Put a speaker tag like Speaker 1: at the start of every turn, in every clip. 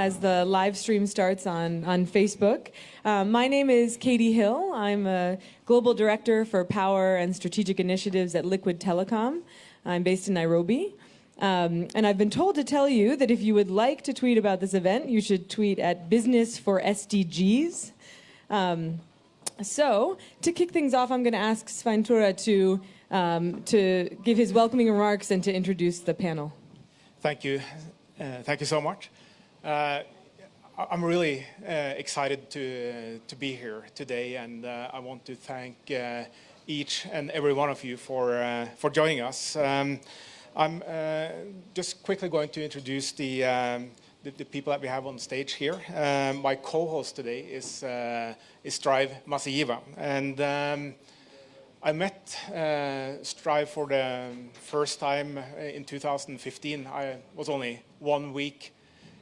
Speaker 1: as the live stream starts on Facebook. My name is Katie Hill. I'm a Global Director for Power and Strategic Initiatives at Liquid Telecom. I'm based in Nairobi. And I've been told to tell you that if you would like to tweet about this event, you should tweet at Business for SDGs. So, to kick things off, I'm going to ask Svein to give his welcoming remarks and to introduce the panel.
Speaker 2: Thank you. Thank you so much. I'm really excited to be here today, and I want to thank each and every one of you for joining us. I'm just quickly going to introduce the people that we have on stage here. My co-host today is Strive Masiyiwa, and I met Strive for the first time in 2015. I was only 1 week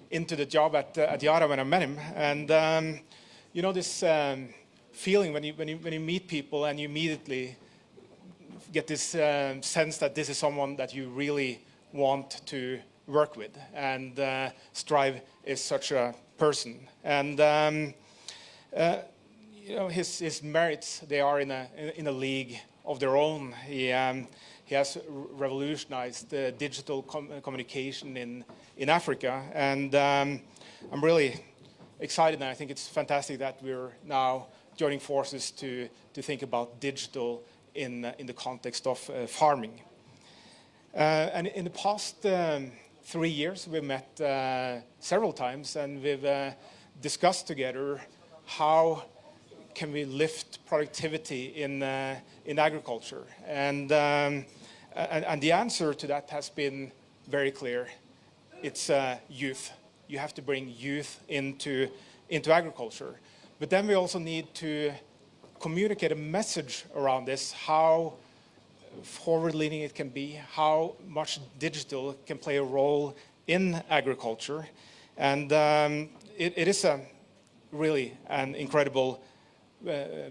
Speaker 2: into the job at Yara when I met him, and you know this feeling when you meet people and you immediately get this sense that this is someone that you really want to work with, and Strive is such a person, and you know, his merits, they are in a league of their own. He has revolutionized digital communication in Africa, and I'm really excited, and I think it's fantastic that we're now joining forces to think about digital in the context of farming. And in the past 3 years, we've met several times, and we've discussed together how can we lift productivity in agriculture, and the answer to that has been very clear. It's youth. You have to bring youth into agriculture, but then we also need to communicate a message around this, how forward-leaning it can be, how much digital can play a role in agriculture, and it is really an incredible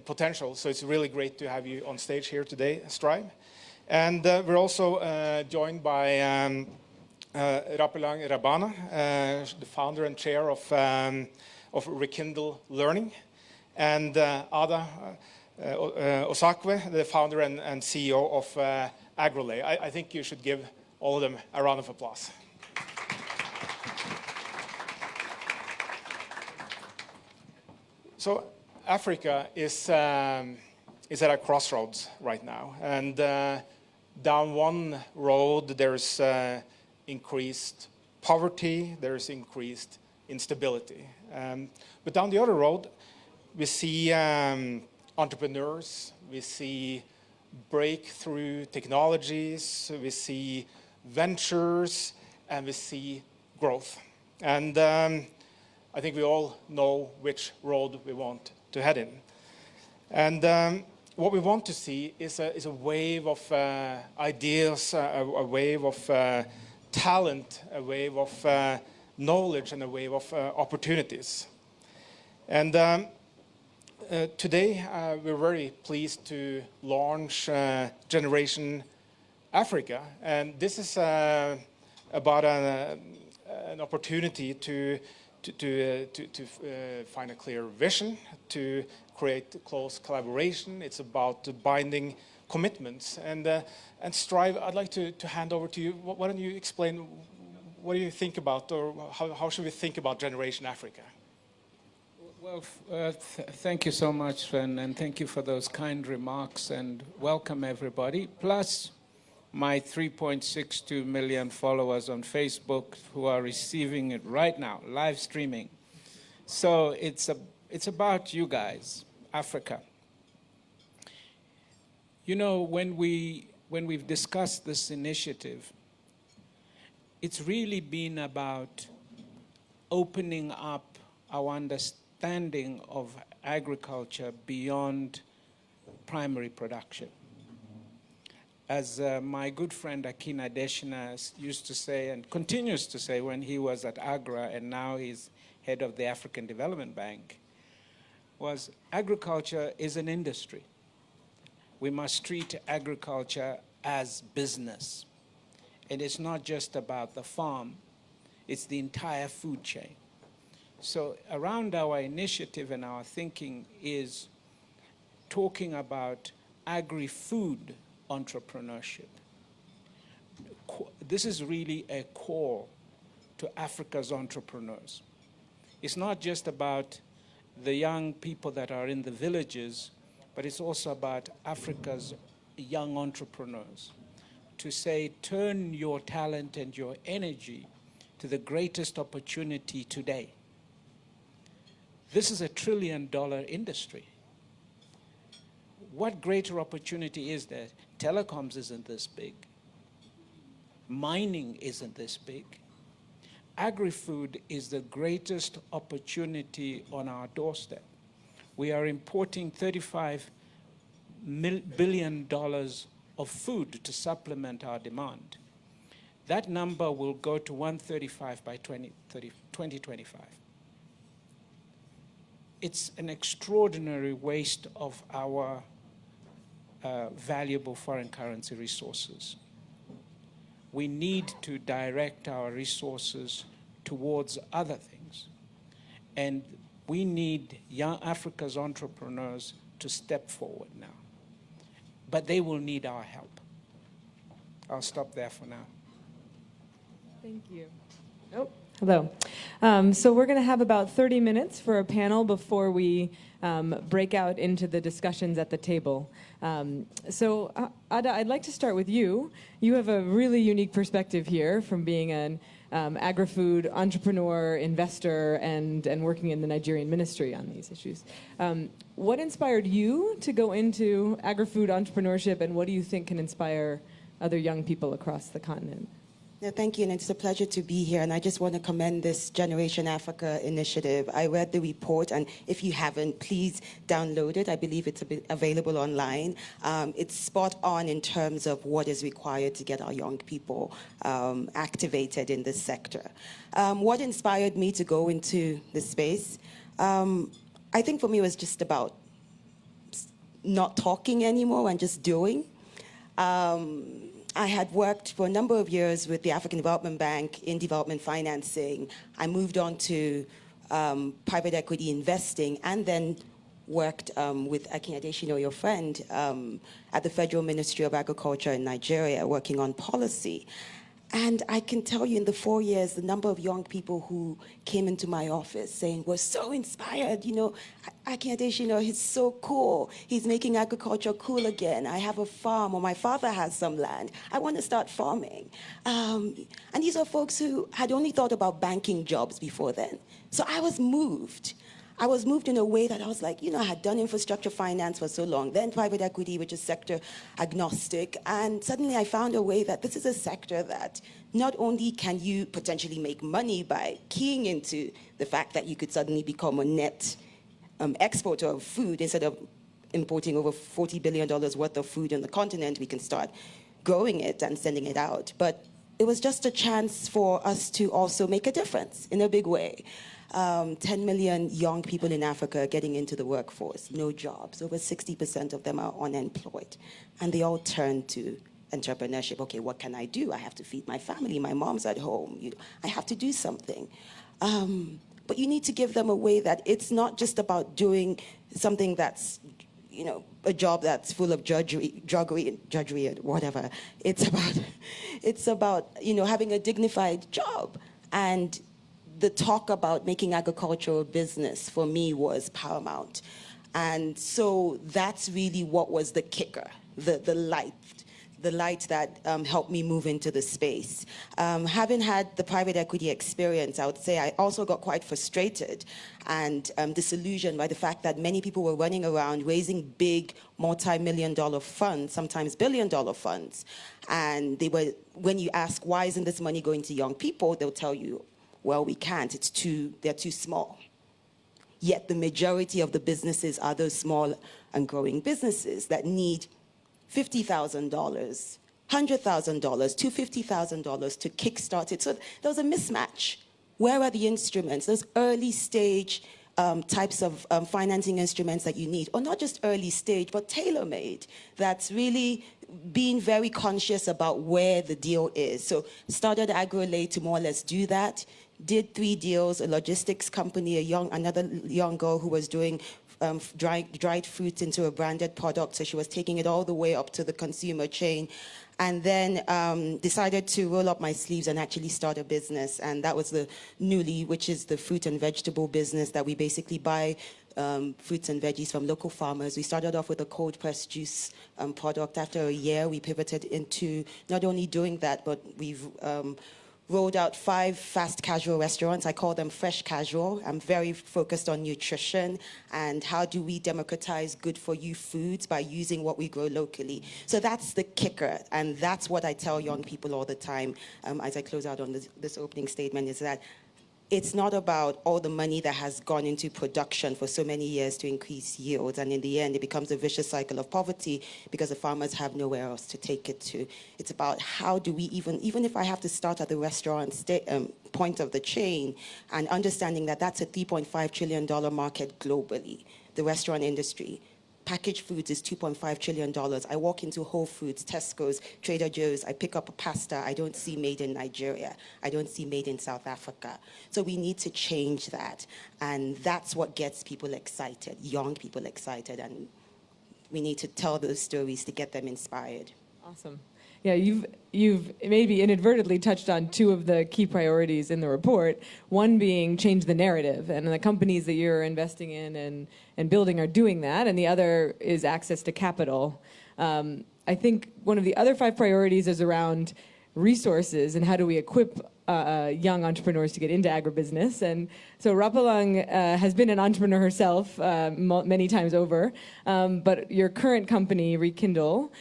Speaker 2: potential. So it's really great to have you on stage here today, Strive. And we're also joined by Rapelang Rabana, the founder and chair of Rekindle Learning, and Ada Osakwe, the founder and CEO of Agrolay. I think you should give all of them a round of applause. So Africa is at a crossroads right now, and down one road there's increased poverty, there's increased instability, but down the other road we see entrepreneurs, we see breakthrough technologies, we see ventures, and we see growth. And I think we all know which road we want to head in. And what we want to see is a wave of ideas, a wave of talent, a wave of knowledge, and a wave of opportunities. And today we're very pleased to launch Generation Africa, and this is about an opportunity to find a clear vision, to create close collaboration. It's about binding commitments. And Strive, I'd like to hand over to you. Why don't you explain what do you think about, or how should we think about Generation Africa?
Speaker 3: Well, thank you so much, Svein, and thank you for those kind remarks, and welcome everybody. Plus my 3.62 million followers on Facebook who are receiving it right now, live streaming. So it's about you guys, Africa. You know, when we've discussed this initiative, it's really been about opening up our understanding of agriculture beyond primary production. As my good friend Akin Adeshina used to say, and continues to say when he was at Agra and now he's head of the African Development Bank, was agriculture is an industry. We must treat agriculture as business. And it's not just about the farm, it's the entire food chain. So around our initiative and our thinking is talking about agri-food entrepreneurship. This is really a call to Africa's entrepreneurs. It's not just about the young people that are in the villages, but it's also about Africa's young entrepreneurs. To say, turn your talent and your energy to the greatest opportunity today. This is $1 trillion industry. What greater opportunity is there? Telecoms isn't this big. Mining isn't this big. Agri-food is the greatest opportunity on our doorstep. We are importing $35 billion of food to supplement our demand. That number will go to 135 by 2025. It's an extraordinary waste of our valuable foreign currency resources. We need to direct our resources towards other things. And we need young Africa's entrepreneurs to step forward now. But they will need our help. I'll stop there for now.
Speaker 1: Thank you. Oh, hello. So we're going to have about 30 minutes for a panel before we break out into the discussions at the table. So Ada, I'd like to start with you. You have a really unique perspective here from being an agri-food entrepreneur, investor, and working in the Nigerian ministry on these issues. What inspired you to go into agri-food entrepreneurship, and what do you think can inspire other young people across the continent?
Speaker 4: Yeah, thank you, and it's a pleasure to be here. And I just want to commend this Generation Africa initiative. I read the report, and if you haven't, please download it. I believe it's available online. It's spot on in terms of what is required to get our young people activated in this sector. What inspired me to go into this space? I think for me it was just about not talking anymore and just doing. I had worked for a number of years with the African Development Bank in development financing. I moved on to private equity investing, and then worked with Akin Adesina, your friend, at the Federal Ministry of Agriculture in Nigeria, working on policy. And I can tell you in the 4 years, the number of young people who came into my office saying, we're so inspired, you know, Akin Adesina, he's so cool. He's making agriculture cool again. I have a farm, or my father has some land. I want to start farming. And these are folks who had only thought about banking jobs before then. So I was moved. I was moved in a way that I was like, you know, I had done infrastructure finance for so long, then private equity, which is sector agnostic, and suddenly I found a way that this is a sector that not only can you potentially make money by keying into the fact that you could suddenly become a net exporter of food. Instead of importing over $40 billion worth of food on the continent, we can start growing it and sending it out. But it was just a chance for us to also make a difference in a big way. 10 million young people in Africa getting into the workforce, no jobs. Over 60% of them are unemployed. And they all turn to entrepreneurship. Okay, what can I do? I have to feed my family. My mom's at home. I have to do something. But you need to give them a way that it's not just about doing something that's, you know, a job that's full of drudgery and whatever. It's about, you know, having a dignified job. And the talk about making agriculture a business for me was paramount. And so that's really what was the kicker, the light that helped me move into the space. Having had the private equity experience, I would say I also got quite frustrated and disillusioned by the fact that many people were running around raising big multi-million-dollar funds, sometimes billion-dollar funds. And they were, when you ask, why isn't this money going to young people, they'll tell you, well, we can't, they're too small. Yet the majority of the businesses are those small and growing businesses that need $50,000, $100,000, $250,000 to kickstart it. So there was a mismatch. Where are the instruments, those early stage types of financing instruments that you need? Or not just early stage, but tailor-made, that's really being very conscious about where the deal is. So started Agrolay to more or less do that. did 3 deals, a logistics company, another young girl who was doing dried fruits into a branded product. So she was taking it all the way up to the consumer chain. And then decided to roll up my sleeves and actually start a business. And that was the Newly, which is the fruit and vegetable business that we basically buy fruits and veggies from local farmers. We started off with a cold pressed juice product. After a year, we pivoted into not only doing that, but we've rolled out 5 fast casual restaurants. I call them fresh casual. I'm very focused on nutrition and how do we democratize good for you foods by using what we grow locally. So that's the kicker, and that's what I tell young people all the time as I close out on this opening statement, is that it's not about all the money that has gone into production for so many years to increase yields. And in the end, it becomes a vicious cycle of poverty because the farmers have nowhere else to take it to. It's about how do we even if I have to start at the restaurant point of the chain, and understanding that that's a $3.5 trillion market globally, the restaurant industry. Packaged foods is $2.5 trillion. I walk into Whole Foods, Tesco's, Trader Joe's, I pick up a pasta, I don't see made in Nigeria. I don't see made in South Africa. So we need to change that. And that's what gets people excited, young people excited. And we need to tell those stories to get them inspired.
Speaker 1: Awesome. Yeah, you've maybe inadvertently touched on 2 of the key priorities in the report, one being change the narrative, and the companies that you're investing in and building are doing that, and the other is access to capital. I think one of the other 5 priorities is around resources and how do we equip young entrepreneurs to get into agribusiness. And so Rapelang has been an entrepreneur herself many times over, but your current company, Rekindle,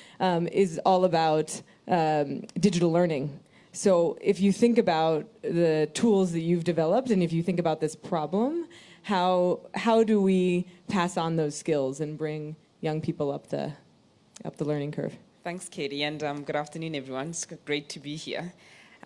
Speaker 1: is all about digital learning. So if you think about the tools that you've developed and if you think about this problem, how do we pass on those skills and bring young people up the learning curve?
Speaker 5: Thanks, Katie, and good afternoon, everyone. It's great to be here.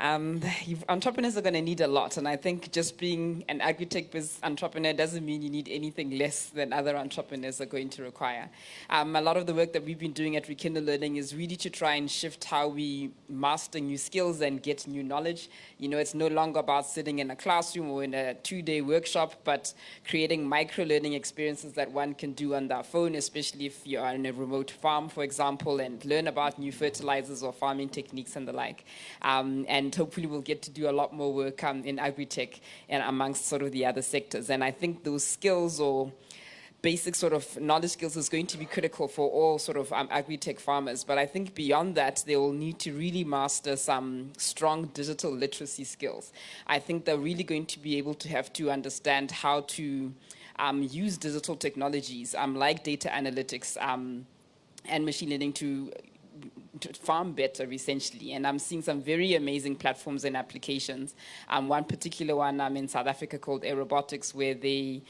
Speaker 5: Entrepreneurs are going to need a lot, and I think just being an agri-tech entrepreneur doesn't mean you need anything less than other entrepreneurs are going to require. A lot of the work that we've been doing at Rekindle Learning is really to try and shift how we master new skills and get new knowledge. You know, it's no longer about sitting in a classroom or in a 2-day workshop, but creating micro-learning experiences that one can do on their phone, especially if you are in a remote farm, for example, and learn about new fertilizers or farming techniques and the like. And hopefully we'll get to do a lot more work in agri-tech and amongst sort of the other sectors. And I think those skills or basic sort of knowledge skills is going to be critical for all sort of agri-tech farmers. But I think beyond that, they will need to really master some strong digital literacy skills. I think they're really going to be able to have to understand how to use digital technologies like data analytics and machine learning to farm better, essentially. And I'm seeing some very amazing platforms and applications. One particular one in South Africa called Aerobotics, where they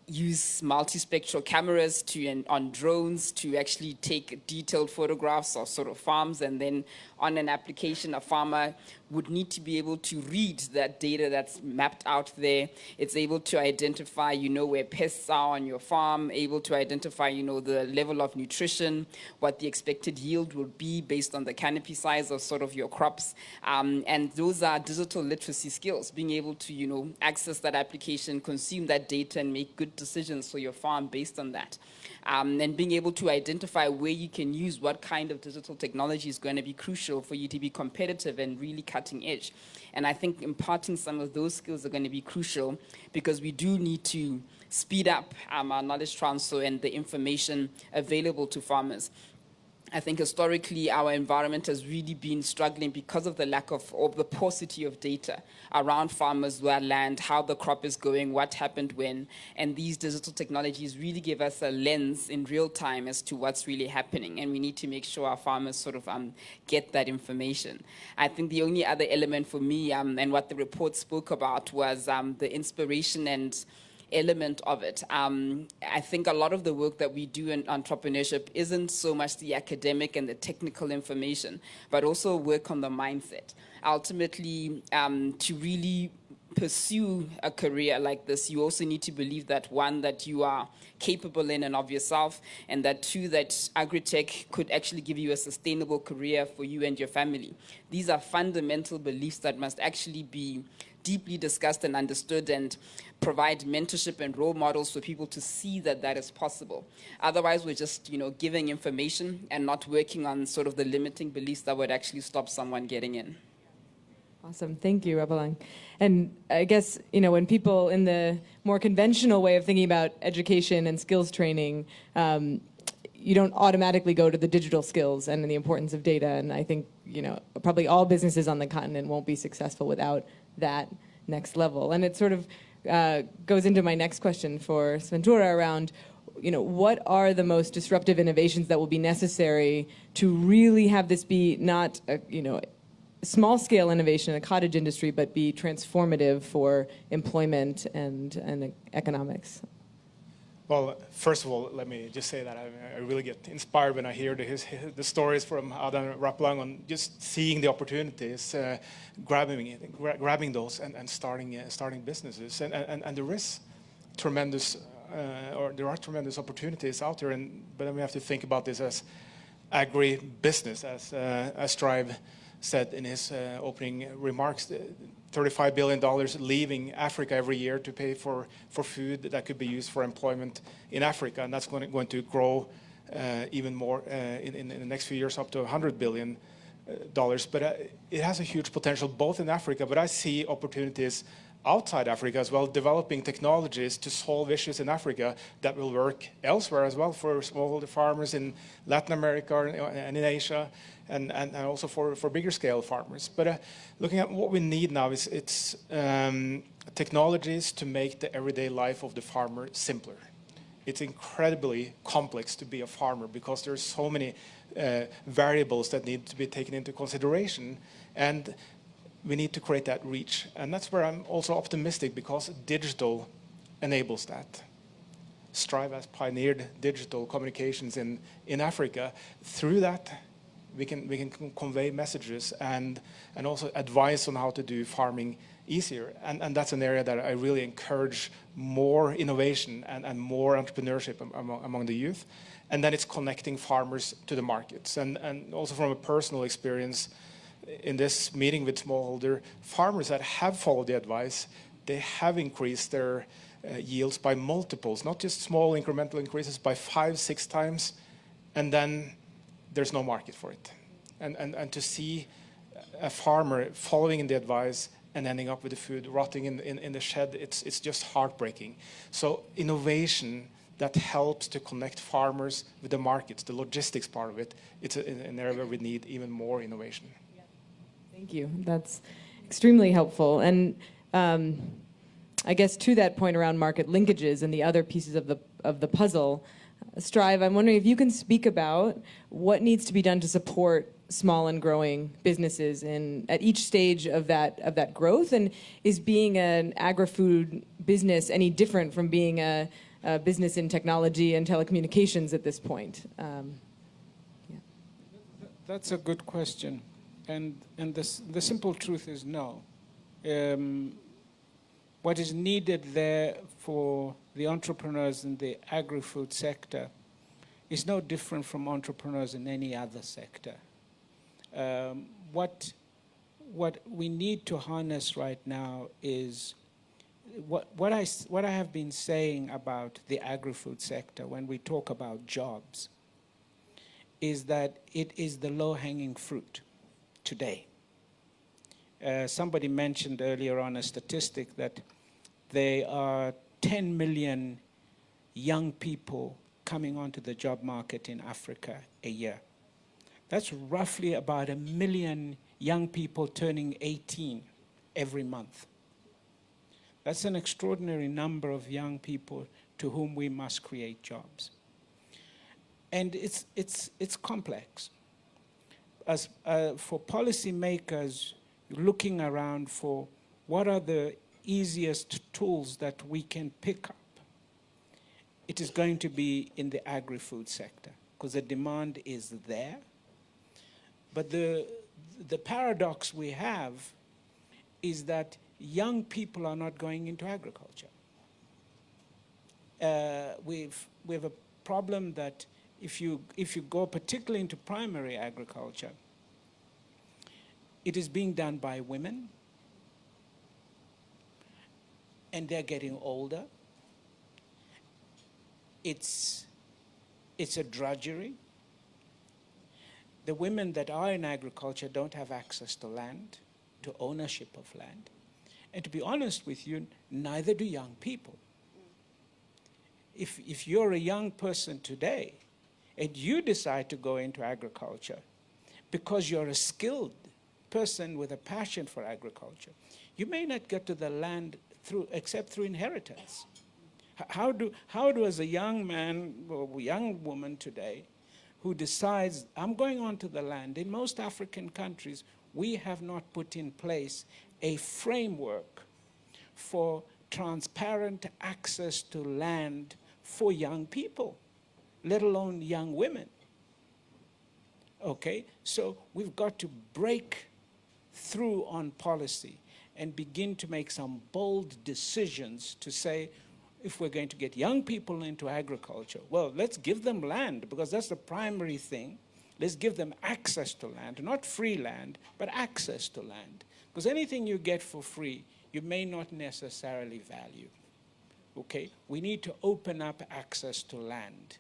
Speaker 5: use multispectral cameras on drones to actually take detailed photographs of sort of farms, and then on an application, a farmer would need to be able to read that data that's mapped out there. It's able to identify, where pests are on your farm, able to identify, the level of nutrition, what the expected yield would be based on the canopy size of sort of your crops. And those are digital literacy skills, being able to, access that application, consume that data, and make good decisions for your farm based on that. And being able to identify where you can use what kind of digital technology is going to be crucial for you to be competitive and really cutting edge. And I think imparting some of those skills are going to be crucial, because we do need to speed up our knowledge transfer and the information available to farmers. I think historically our environment has really been struggling because of the lack of, or the paucity of data around farmers, their land, how the crop is going, what happened when, and these digital technologies really give us a lens in real time as to what's really happening, and we need to make sure our farmers sort of get that information. I think the only other element for me and what the report spoke about was the inspiration and element of it. I think a lot of the work that we do in entrepreneurship isn't so much the academic and the technical information, but also work on the mindset. Ultimately, to really pursue a career like this, you also need to believe that, one, that you are capable in and of yourself, and that, two, that agri-tech could actually give you a sustainable career for you and your family. These are fundamental beliefs that must actually be deeply discussed and understood and provide mentorship and role models for people to see that that is possible. Otherwise, we're just, giving information and not working on sort of the limiting beliefs that would actually stop someone getting in.
Speaker 1: Awesome. Thank you, Rapelang. And I guess, when people in the more conventional way of thinking about education and skills training, you don't automatically go to the digital skills and the importance of data. And I think, probably all businesses on the continent won't be successful without that next level. And it sort of goes into my next question for Sventura around, what are the most disruptive innovations that will be necessary to really have this be not, small-scale innovation in a cottage industry, but be transformative for employment and economics?
Speaker 2: Well, first of all, let me just say that I really get inspired when I hear the stories from Ada and Rapelang on just seeing the opportunities, grabbing those and starting businesses. And there is tremendous, there are tremendous opportunities out there. But then we have to think about this as agri-business, as Strive said in his opening remarks. $35 billion leaving Africa every year to pay for food that could be used for employment in Africa, and that's going to grow even more in the next few years, up to $100 billion. But it has a huge potential both in Africa, but I see opportunities outside Africa as well, developing technologies to solve issues in Africa that will work elsewhere as well for smallholder farmers in Latin America and in Asia, and also for bigger scale farmers. But looking at what we need now it's technologies to make the everyday life of the farmer simpler. It's incredibly complex to be a farmer because there's so many variables that need to be taken into consideration, and we need to create that reach. And that's where I'm also optimistic, because digital enables that. Strive has pioneered digital communications in Africa. Through that, we can convey messages and also advice on how to do farming easier. And that's an area that I really encourage more innovation and more entrepreneurship among the youth. And then it's connecting farmers to the markets. And also from a personal experience, in this meeting with smallholder farmers that have followed the advice, they have increased their yields by multiples, not just small incremental increases, by 5-6 times, and then there's no market for it. And to see a farmer following in the advice and ending up with the food rotting in the shed, it's just heartbreaking. So innovation that helps to connect farmers with the markets, the logistics part of it, it's an area where we need even more innovation.
Speaker 1: Thank you. That's extremely helpful. And I guess to that point around market linkages and the other pieces of the puzzle, Strive, I'm wondering if you can speak about what needs to be done to support small and growing businesses at each stage of that growth, and is being an agri-food business any different from being a business in technology and telecommunications at this point?
Speaker 3: That's a good question. And the simple truth is no. What is needed there for the entrepreneurs in the agri-food sector is no different from entrepreneurs in any other sector. What we need to harness right now is what I have been saying about the agri-food sector when we talk about jobs is that it is the low-hanging fruit today. Somebody mentioned earlier on a statistic that there are 10 million young people coming onto the job market in Africa a year. That's roughly about 1 million young people turning 18 every month. That's an extraordinary number of young people to whom we must create jobs. And it's complex. As for policymakers looking around for what are the easiest tools that we can pick up, it is going to be in the agri-food sector, because the demand is there. But the paradox we have is that young people are not going into agriculture. We have a problem that if you go particularly into primary agriculture, it is being done by women, and they're getting older. It's a drudgery. The women that are in agriculture don't have access to land, to ownership of land. And to be honest with you, neither do young people. If you're a young person today and you decide to go into agriculture because you're a skilled person with a passion for agriculture, you may not get to the land except through inheritance. How do as a young man or young woman today who decides, I'm going onto the land, in most African countries, we have not put in place a framework for transparent access to land for young people, let alone young women. Okay, so we've got to break through on policy and begin to make some bold decisions to say, if we're going to get young people into agriculture, well, let's give them land, because that's the primary thing. Let's give them access to land, not free land, but access to land. Because anything you get for free, you may not necessarily value. Okay? We need to open up access to land.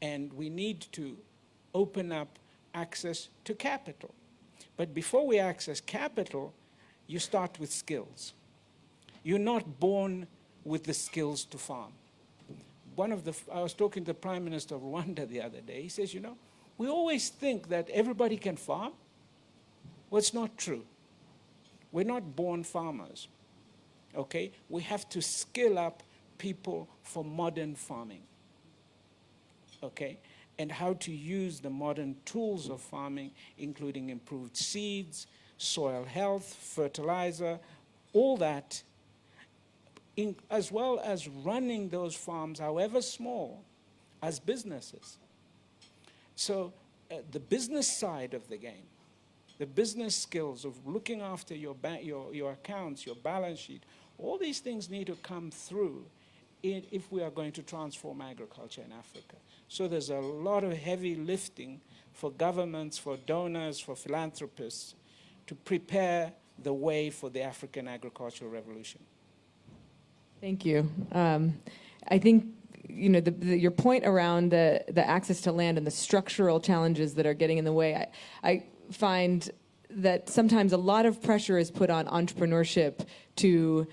Speaker 3: And we need to open up access to capital. But before we access capital, you start with skills. You're not born with the skills to farm. I was talking to the Prime Minister of Rwanda the other day. He says, we always think that everybody can farm. Well, it's not true. We're not born farmers, okay? We have to skill up people for modern farming, okay? And how to use the modern tools of farming, including improved seeds, soil health, fertilizer, all that, as well as running those farms, however small, as businesses. So the business side of the game, the business skills of looking after your accounts, your balance sheet, all these things need to come through if we are going to transform agriculture in Africa. So there's a lot of heavy lifting for governments, for donors, for philanthropists to prepare the way for the African agricultural revolution.
Speaker 1: Thank you. I think your point around the access to land and the structural challenges that are getting in the way, I find that sometimes a lot of pressure is put on entrepreneurship to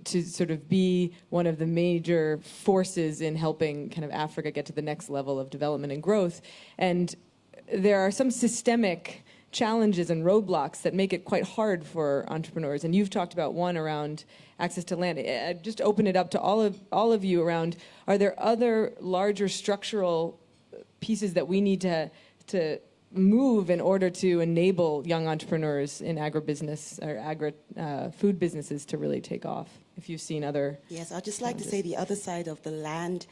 Speaker 1: sort of be one of the major forces in helping kind of Africa get to the next level of development and growth. And there are some systemic challenges and roadblocks that make it quite hard for entrepreneurs. And you've talked about one around access to land. I just open it up to all of you around, are there other larger structural pieces that we need to move in order to enable young entrepreneurs in agribusiness or agri-food businesses to really take off? If you've seen other
Speaker 4: Yes, I'd just like to
Speaker 1: challenges.
Speaker 4: say the other side of the land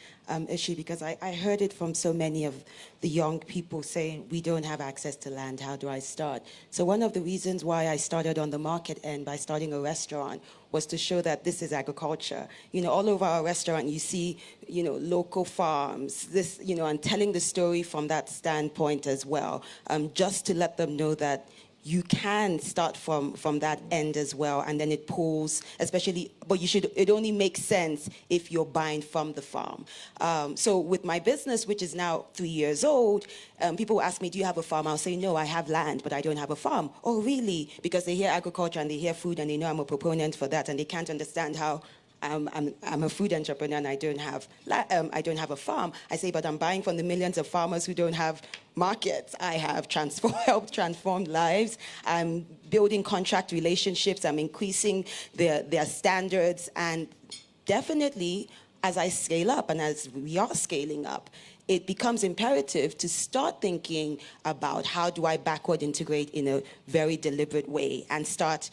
Speaker 4: issue, because I heard it from so many of the young people saying, we don't have access to land, how do I start? So one of the reasons why I started on the market end by starting a restaurant was to show that this is agriculture. All over our restaurant, you see, local farms, and telling the story from that standpoint as well, just to let them know that you can start from that end as well, and then it pulls, but it only makes sense if you're buying from the farm. So with my business, which is now 3 years old, people ask me, do you have a farm? I'll say, no, I have land, but I don't have a farm. Oh, really? Because they hear agriculture and they hear food and they know I'm a proponent for that, and they can't understand how I'm a food entrepreneur and I don't have a farm. I say, but I'm buying from the millions of farmers who don't have markets. I have helped transform lives. I'm building contract relationships. I'm increasing their standards. And definitely, as I scale up and as we are scaling up, it becomes imperative to start thinking about how do I backward integrate in a very deliberate way and start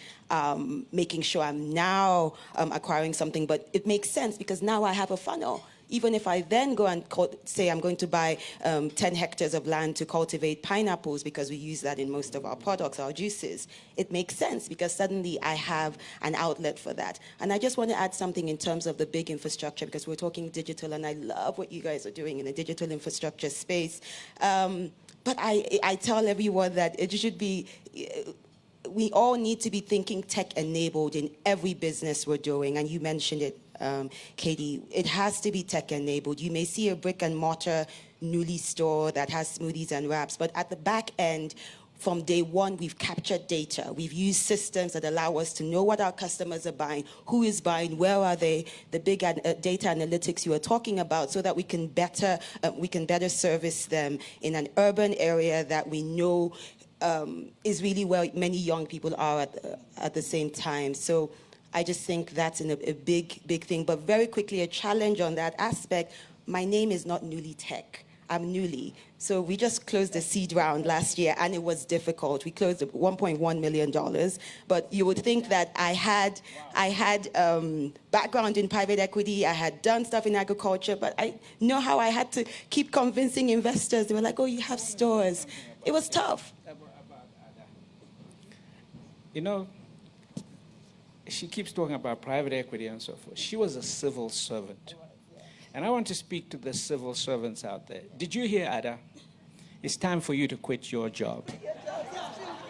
Speaker 4: making sure I'm now acquiring something, but it makes sense because now I have a funnel. Even if I then go and say I'm going to buy 10 hectares of land to cultivate pineapples because we use that in most of our products, our juices, it makes sense because suddenly I have an outlet for that. And I just want to add something in terms of the big infrastructure because we're talking digital and I love what you guys are doing in the digital infrastructure space. But I tell everyone that it should be, we all need to be thinking tech-enabled in every business we're doing, and you mentioned it, Katie. It has to be tech-enabled. You may see a brick-and-mortar Newly store that has smoothies and wraps, but at the back end, from day one, we've captured data. We've used systems that allow us to know what our customers are buying, who is buying, where are they, the big data analytics you were talking about, so that we can better service them in an urban area that we know is really where many young people are at the same time. So I just think that's a big thing. But very quickly, a challenge on that aspect. My name is not Newly Tech. I'm Newly. So we just closed the seed round last year, and it was difficult. We closed at $1.1 million. But you would think that I had background in private equity. I had done stuff in agriculture, but I know how I had to keep convincing investors. They were like, oh, you have stores. It was tough.
Speaker 3: You know, she keeps talking about private equity and so forth. She was a civil servant. And I want to speak to the civil servants out there. Did you hear, Ada? It's time for you to quit your job.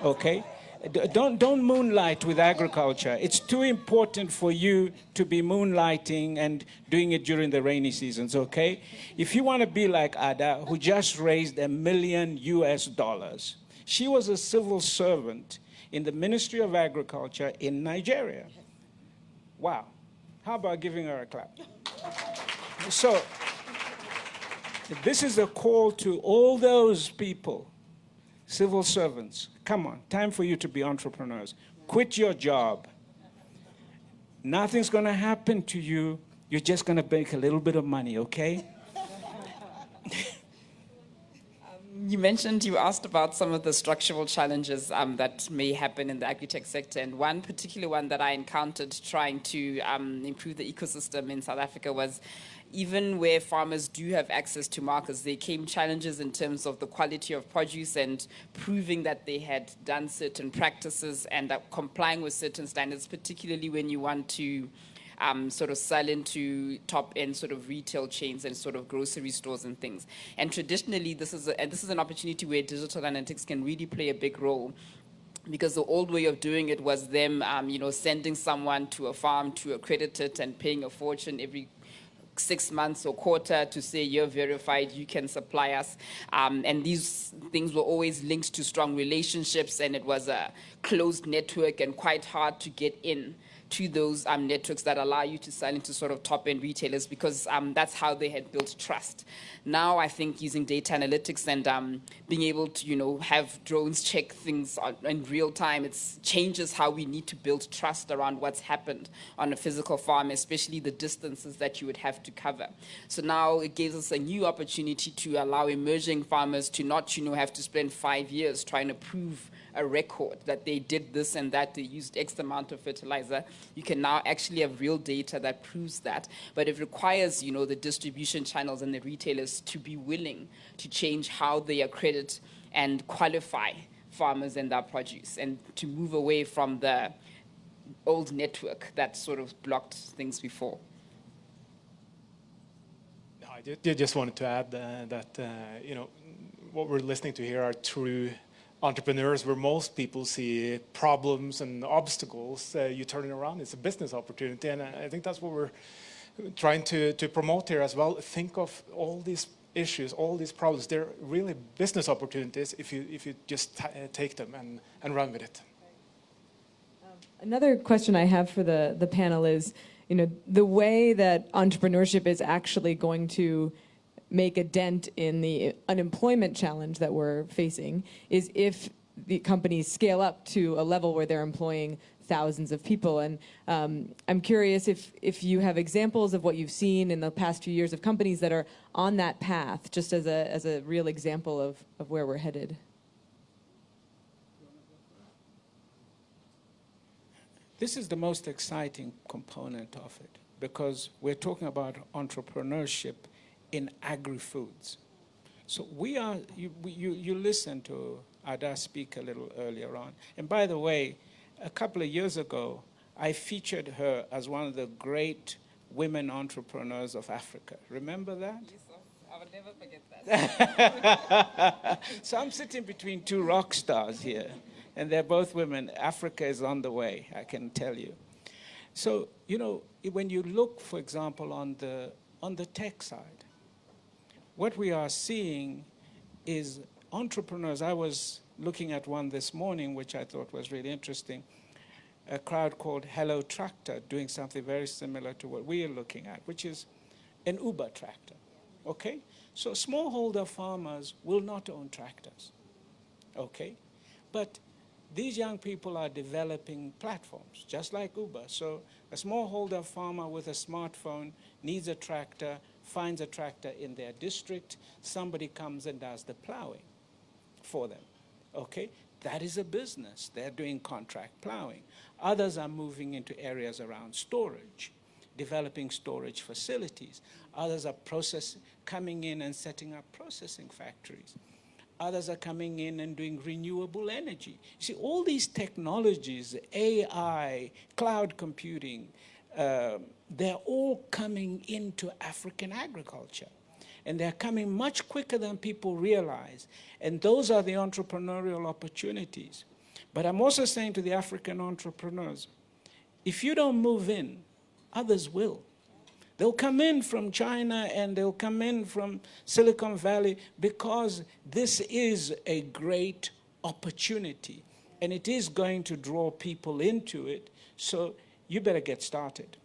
Speaker 3: Okay? Don't moonlight with agriculture. It's too important for you to be moonlighting and doing it during the rainy seasons, okay? If you want to be like Ada, who just raised $1 million US, she was a civil servant in the Ministry of Agriculture in Nigeria. Wow. How about giving her a clap? So, this is a call to all those people, civil servants. Come on, time for you to be entrepreneurs. Quit your job. Nothing's going to happen to you. You're just going to make a little bit of money, okay?
Speaker 5: You asked about some of the structural challenges that may happen in the agri-tech sector, and one particular one that I encountered trying to improve the ecosystem in South Africa was even where farmers do have access to markets, there came challenges in terms of the quality of produce and proving that they had done certain practices and complying with certain standards, particularly when you want to sort of sell into top-end sort of retail chains and sort of grocery stores and things. And traditionally, this is an opportunity where digital analytics can really play a big role, because the old way of doing it was them, sending someone to a farm to accredit it and paying a fortune every 6 months or quarter to say you're verified, you can supply us. And these things were always linked to strong relationships, and it was a closed network and quite hard to get in to those networks that allow you to sell into sort of top-end retailers, because that's how they had built trust. Now I think using data analytics and being able to, have drones check things in real time, it changes how we need to build trust around what's happened on a physical farm, especially the distances that you would have to cover. So now it gives us a new opportunity to allow emerging farmers to not, have to spend 5 years trying to prove a record that they did this and that, they used X amount of fertilizer. You can now actually have real data that proves that. But it requires, the distribution channels and the retailers to be willing to change how they accredit and qualify farmers and their produce, and to move away from the old network that sort of blocked things before.
Speaker 2: I just wanted to add that, what we're listening to here are true entrepreneurs, where most people see problems and obstacles. You turn it around, it's a business opportunity, and I think that's what we're trying to promote here as well. Think of all these issues, all these problems. They're really business opportunities if you just take them and run with it.
Speaker 1: Another question I have for the panel is, the way that entrepreneurship is actually going to make a dent in the unemployment challenge that we're facing is if the companies scale up to a level where they're employing thousands of people. And I'm curious if you have examples of what you've seen in the past few years of companies that are on that path, just as a real example of where we're headed.
Speaker 3: This is the most exciting component of it, because we're talking about entrepreneurship in agri-foods. So you listened to Ada speak a little earlier on. And by the way, a couple of years ago, I featured her as one of the great women entrepreneurs of Africa. Remember that?
Speaker 5: Yes, I would never forget that.
Speaker 3: So I'm sitting between two rock stars here. And they're both women. Africa is on the way, I can tell you. So, you know, when you look, for example, on the tech side, what we are seeing is entrepreneurs. I was looking at one this morning, which I thought was really interesting, a crowd called Hello Tractor doing something very similar to what we are looking at, which is an Uber tractor, okay? So smallholder farmers will not own tractors, okay? But these young people are developing platforms, just like Uber. So a smallholder farmer with a smartphone needs a tractor, finds a tractor in their district, somebody comes and does the plowing for them, okay? That is a business. They're doing contract plowing. Others are moving into areas around storage, developing storage facilities. Others are coming in and setting up processing factories. Others are coming in and doing renewable energy. You see, all these technologies, AI, cloud computing, they're all coming into African agriculture. And they're coming much quicker than people realize. And those are the entrepreneurial opportunities. But I'm also saying to the African entrepreneurs, if you don't move in, others will. They'll come in from China and they'll come in from Silicon Valley because this is a great opportunity. And it is going to draw people into it. So you better get started.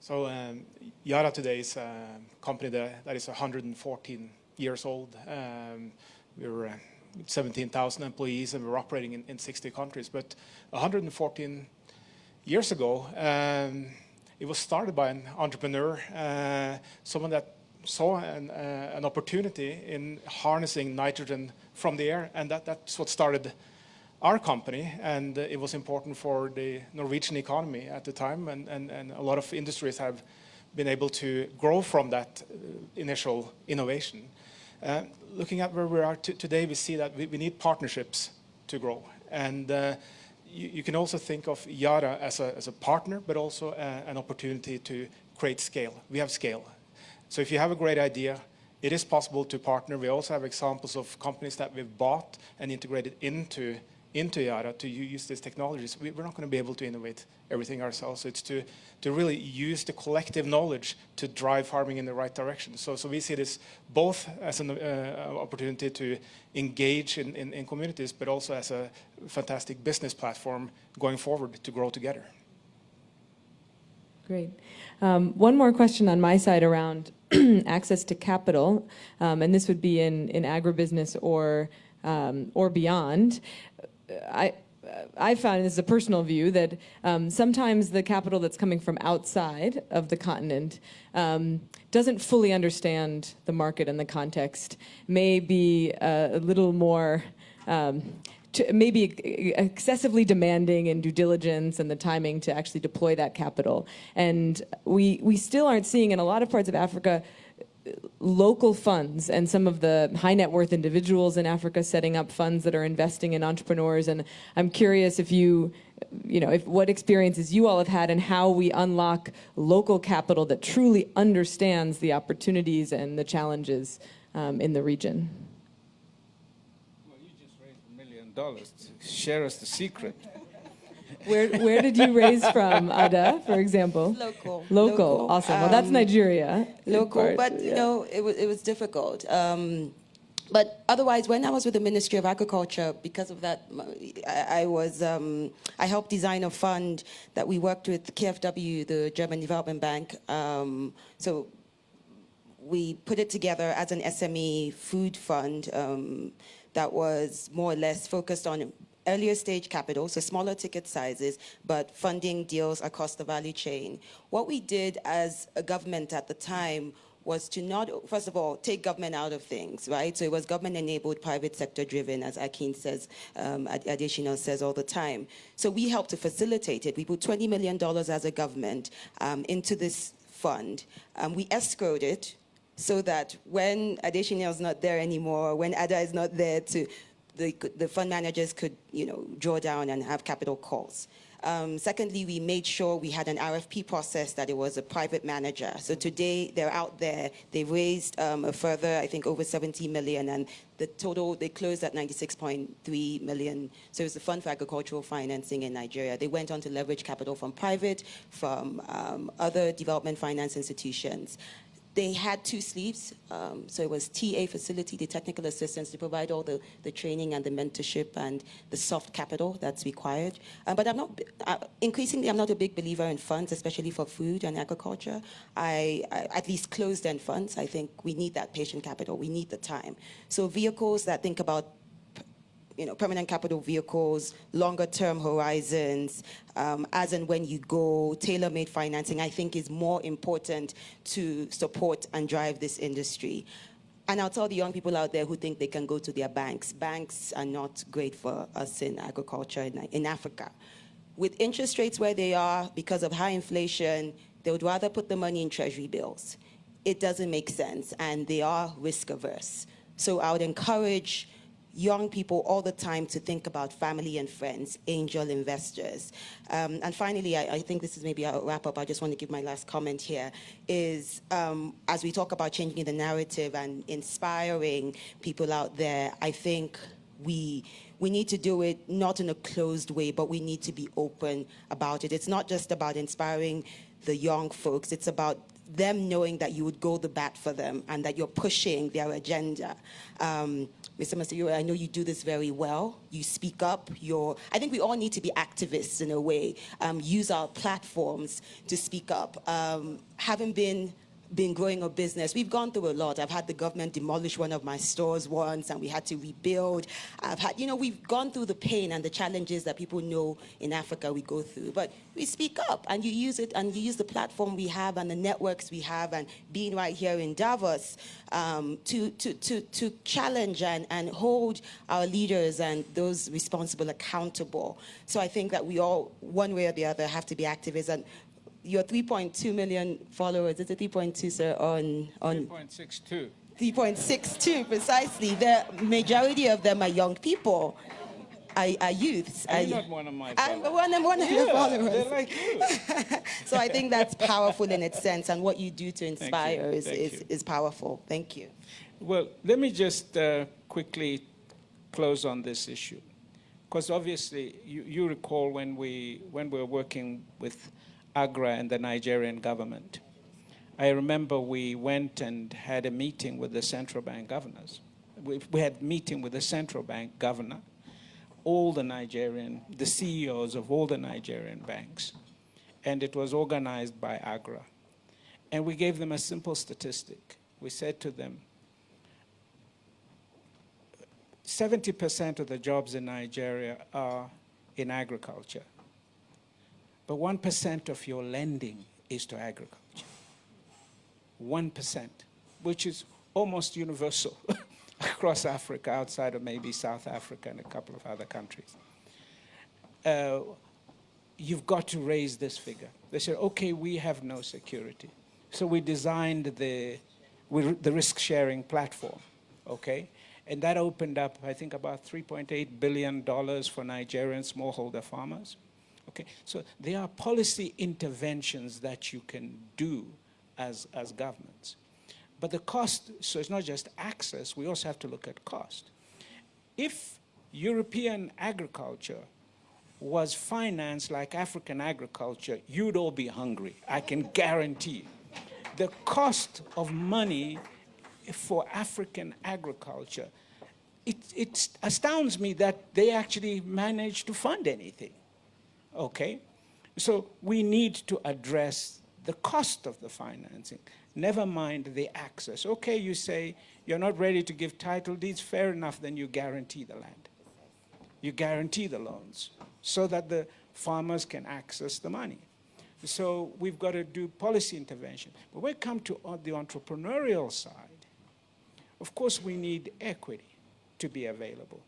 Speaker 2: So Yara today is a company that is 114 years old. We're 17,000 employees and we're operating in 60 countries. But 114 years ago, it was started by an entrepreneur, someone that saw an opportunity in harnessing nitrogen from the air, and that's what started our company. And it was important for the Norwegian economy at the time, and a lot of industries have been able to grow from that initial innovation. Looking at where we are today, we see that we need partnerships to grow. And you can also think of Yara as a partner, but also an opportunity to create scale. We have scale. So if you have a great idea, it is possible to partner. We also have examples of companies that we've bought and integrated into Yara to use these technologies. We're not going to be able to innovate everything ourselves. It's to really use the collective knowledge to drive farming in the right direction. So we see this both as an opportunity to engage in communities, but also as a fantastic business platform going forward to grow together.
Speaker 1: Great. One more question on my side around access to capital, and this would be in agribusiness or beyond. I found, this is a personal view, that sometimes the capital that's coming from outside of the continent doesn't fully understand the market and the context, may be a little more, maybe excessively demanding in due diligence and the timing to actually deploy that capital. And we still aren't seeing in a lot of parts of Africa local funds and some of the high net worth individuals in Africa setting up funds that are investing in entrepreneurs. And I'm curious if what experiences you all have had and how we unlock local capital that truly understands the opportunities and the challenges in the region.
Speaker 3: Well, you just raised $1 million. Share us the secret.
Speaker 1: Where did you raise from, Ada, for example? Local. Awesome. Well, that's Nigeria.
Speaker 4: Local, but you know, it was difficult. But otherwise, when I was with the Ministry of Agriculture, because of that, I helped design a fund that we worked with KfW, the German Development Bank. So we put it together as an SME food fund that was more or less focused on earlier stage capital, so smaller ticket sizes, but funding deals across the value chain. What we did as a government at the time was to not, first of all, take government out of things, right? So it was government-enabled, private sector-driven, as Akin says, Additional says all the time. So we helped to facilitate it. We put $20 million as a government into this fund. We escrowed it so that when Additional is not there anymore, when Ada is not there the fund managers could, draw down and have capital calls. Secondly, we made sure we had an RFP process, that it was a private manager. So today they're out there. They raised a further, I think, over 70 million, and the total, they closed at 96.3 million. So it's the Fund for Agricultural Financing in Nigeria. They went on to leverage capital from private, from other development finance institutions. They had two sleeves, so it was TA facility, the technical assistance to provide all the training and the mentorship and the soft capital that's required. But I'm not, increasingly, I'm not a big believer in funds, especially for food and agriculture. I at least closed-end funds, I think we need that patient capital, we need the time. So vehicles that think about permanent capital vehicles, longer-term horizons, as and when you go, tailor-made financing, I think is more important to support and drive this industry. And I'll tell the young people out there who think they can go to their banks. Banks are not great for us in agriculture in Africa. With interest rates where they are, because of high inflation, they would rather put the money in treasury bills. It doesn't make sense, and they are risk-averse. So I would encourage young people all the time to think about family and friends, angel investors. And finally, I think this is maybe a wrap up, I just want to give my last comment here, is as we talk about changing the narrative and inspiring people out there, I think we need to do it not in a closed way, but we need to be open about it. It's not just about inspiring the young folks, it's about them knowing that you would go the bat for them and that you're pushing their agenda. Mr. Masiyiwa, I know you do this very well. You speak up. I think we all need to be activists in a way, use our platforms to speak up. Having been growing a business, we've gone through a lot. I've had the government demolish one of my stores once, and we had to rebuild. I've had, we've gone through the pain and the challenges that people know in Africa we go through. But we speak up, and you use it, and you use the platform we have and the networks we have, and being right here in Davos to challenge and hold our leaders and those responsible accountable. So I think that we all, one way or the other, have to be activists. And your 3.2 million followers, is it 3.2, sir, on
Speaker 3: 3.62.
Speaker 4: 3.62, precisely. The majority of them are young people, are youths.
Speaker 3: Are you not one of my followers?
Speaker 4: I'm one of your followers.
Speaker 3: They're like you.
Speaker 4: So I think that's powerful in its sense, and what you do to inspire is powerful. Thank you.
Speaker 3: Well, let me just quickly close on this issue. Because obviously, you recall when we were working with Agra and the Nigerian government. I remember we went and had a meeting with the central bank governors. We had a meeting with the central bank governor, the CEOs of all the Nigerian banks, and it was organized by Agra. And we gave them a simple statistic. We said to them, 70% of the jobs in Nigeria are in agriculture. But 1% of your lending is to agriculture. 1%, which is almost universal across Africa, outside of maybe South Africa and a couple of other countries. You've got to raise this figure. They said, okay, we have no security. So we designed the risk-sharing platform, okay? And that opened up, I think, about $3.8 billion for Nigerian smallholder farmers. Okay, so there are policy interventions that you can do as governments. But the cost, so it's not just access, we also have to look at cost. If European agriculture was financed like African agriculture, you'd all be hungry, I can guarantee. The cost of money for African agriculture, it astounds me that they actually manage to fund anything. Okay, so we need to address the cost of the financing, never mind the access. Okay, you say you're not ready to give title deeds, fair enough, then you guarantee the land. You guarantee the loans so that the farmers can access the money. So we've got to do policy intervention. But when we come to the entrepreneurial side, of course we need equity to be available.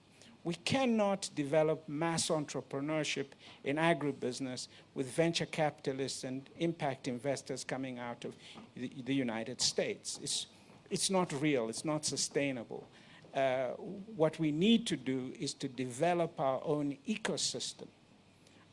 Speaker 3: We cannot develop mass entrepreneurship in agribusiness with venture capitalists and impact investors coming out of the United States. It's not real, it's not sustainable. What we need to do is to develop our own ecosystem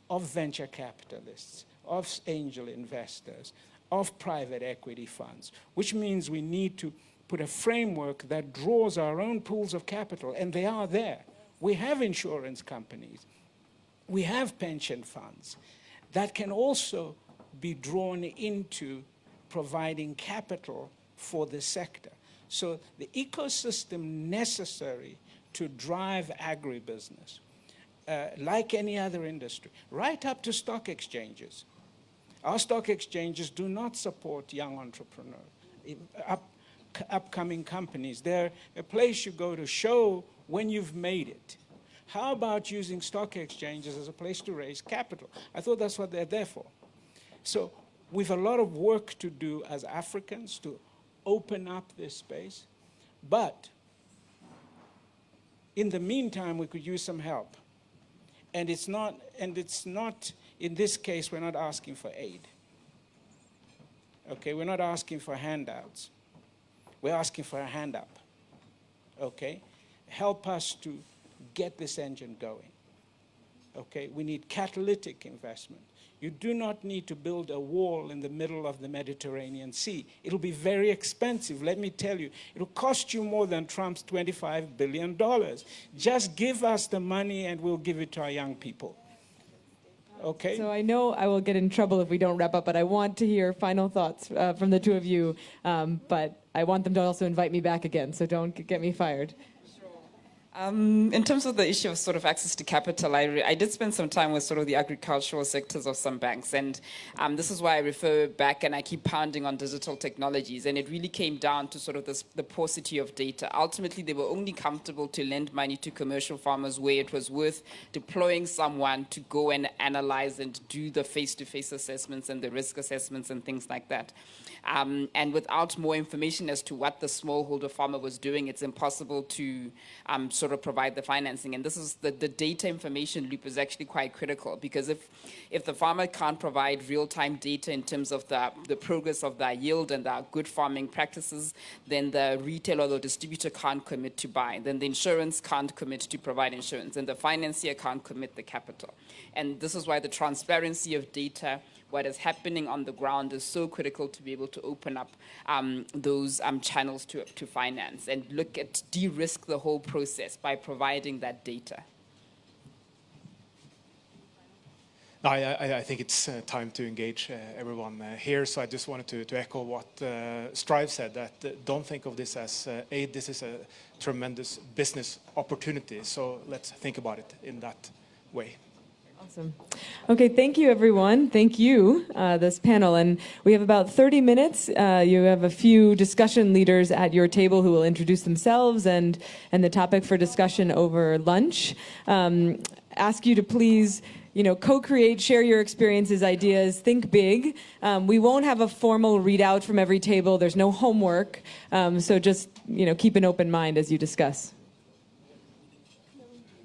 Speaker 3: of venture capitalists, of angel investors, of private equity funds, which means we need to put a framework that draws our own pools of capital, and they are there. We have insurance companies, we have pension funds that can also be drawn into providing capital for the sector. So the ecosystem necessary to drive agribusiness, like any other industry, right up to stock exchanges. Our stock exchanges do not support young entrepreneurs, upcoming companies. They're a place you go to show when you've made it. How about using stock exchanges as a place to raise capital? I thought that's what they're there for. So we've a lot of work to do as Africans to open up this space, but in the meantime, we could use some help. And it's not, in this case, we're not asking for aid. Okay, we're not asking for handouts. We're asking for a hand up. Okay, help us to get this engine going. Okay, we need catalytic investment. You do not need to build a wall in the middle of the Mediterranean Sea. It'll be very expensive, let me tell you. It'll cost you more than Trump's $25 billion. Just give us the money and we'll give it to our young people. Okay?
Speaker 1: So I know I will get in trouble if we don't wrap up, but I want to hear final thoughts from the two of you. But I want them to also invite me back again, so don't get me fired.
Speaker 5: In terms of the issue of sort of access to capital, I did spend some time with sort of the agricultural sectors of some banks, and this is why I refer back and I keep pounding on digital technologies, and it really came down to sort of the paucity of data. Ultimately, they were only comfortable to lend money to commercial farmers where it was worth deploying someone to go and analyze and do the face-to-face assessments and the risk assessments and things like that. And without more information as to what the smallholder farmer was doing, it's impossible to sort of provide the financing. And this is the data information loop is actually quite critical, because if the farmer can't provide real-time data in terms of the progress of their yield and their good farming practices, then the retailer or the distributor can't commit to buy. Then the insurance can't commit to provide insurance, and the financier can't commit the capital. And this is why the transparency of data, what is happening on the ground, is so critical to be able to open up those channels to finance and look at de-risk the whole process by providing that data.
Speaker 2: I think it's time to engage everyone here. So I just wanted to echo what Strive said, that don't think of this as aid. This is a tremendous business opportunity. So let's think about it in that way.
Speaker 1: Awesome. Okay, thank you, everyone. Thank you, this panel. And we have about 30 minutes. You have a few discussion leaders at your table who will introduce themselves and the topic for discussion over lunch. Ask you to please, co-create, share your experiences, ideas, think big. We won't have a formal readout from every table. There's no homework. So just, keep an open mind as you discuss.